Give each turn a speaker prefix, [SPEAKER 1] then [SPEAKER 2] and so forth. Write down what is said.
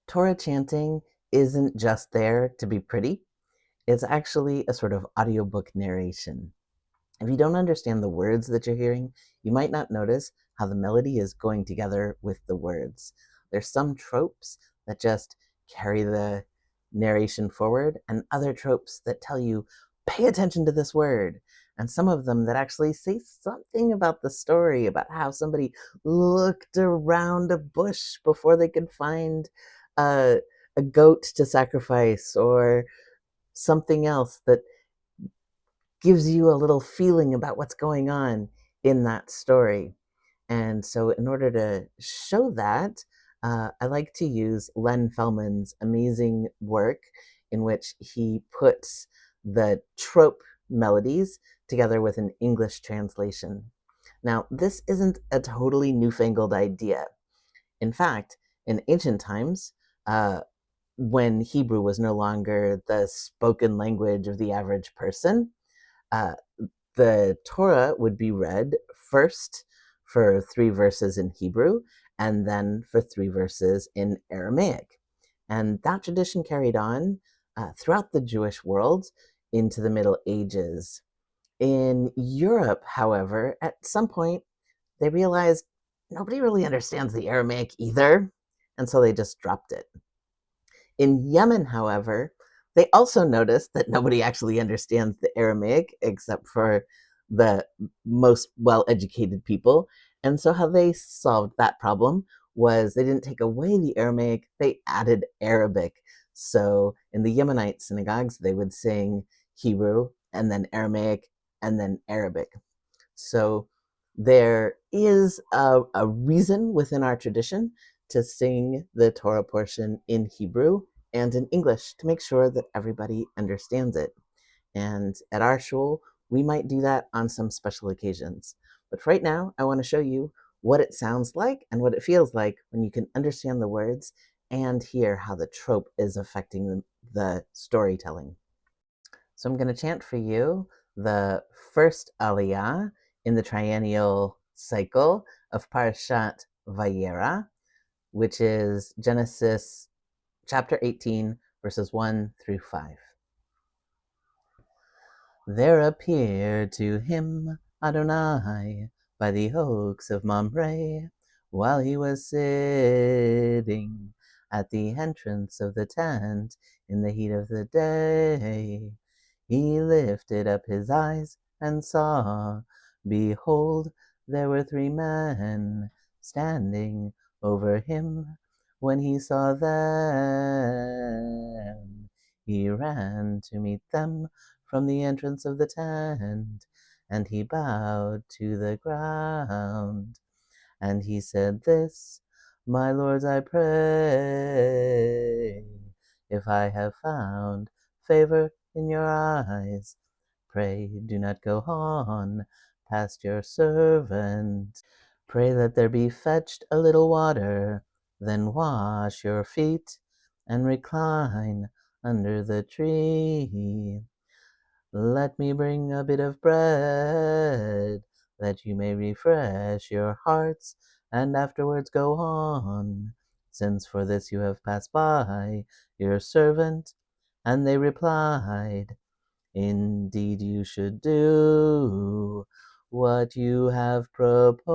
[SPEAKER 1] Torah chanting isn't just there to be pretty. It's actually a sort of audiobook narration. If you don't understand the words that you're hearing, you might not notice how the melody is going together with the words. There's some tropes that just carry the narration forward, and other tropes that tell you, pay attention to this word. And some of them that actually say something about the story, about how somebody looked around a bush before they could find a, a goat to sacrifice, or something else that gives you a little feeling about what's going on in that story. And so, in order to show that, I like to use Len Fellman's amazing work in which he puts the trope melodies together with an English translation. Now, this isn't a totally newfangled idea. In fact, in ancient times, when Hebrew was no longer the spoken language of the average person, uh, the Torah would be read first for 3 verses in Hebrew and then for 3 verses in Aramaic. And that tradition carried on throughout the Jewish world into the Middle Ages. In Europe, however, at some point, they realized nobody really understands the Aramaic either, and so they just dropped it. In Yemen, however, they also noticed that nobody actually understands the Aramaic except for the most well-educated people. And so how they solved that problem was they didn't take away the Aramaic, they added Arabic. So in the Yemenite synagogues, they would sing Hebrew and then Aramaic and then Arabic. So there is a reason within our tradition to sing the Torah portion in Hebrew and in English to make sure that everybody understands it. And at our shul, we might do that on some special occasions. But right now, I want to show you what it sounds like and what it feels like when you can understand the words and hear how the trope is affecting the storytelling. So I'm going to chant for you the first aliyah in the triennial cycle of parashat vayera, which is Genesis chapter 18, verses 1 through 5. There appeared to him Adonai by the oaks of Mamre, while he was sitting at the entrance of the tent in the heat of the day. He lifted up his eyes and saw, behold, there were 3 men standing over him. When he saw them, he ran to meet them from the entrance of the tent, and he bowed to the ground. And he said this, my lords, I pray, if I have found favor in your eyes, pray do not go on past your servant. Pray that there be fetched a little water, then wash your feet, and recline under the tree. Let me bring a bit of bread, that you may refresh your hearts, and afterwards go on, since for this you have passed by your servant. And they replied, indeed you should do what you have proposed.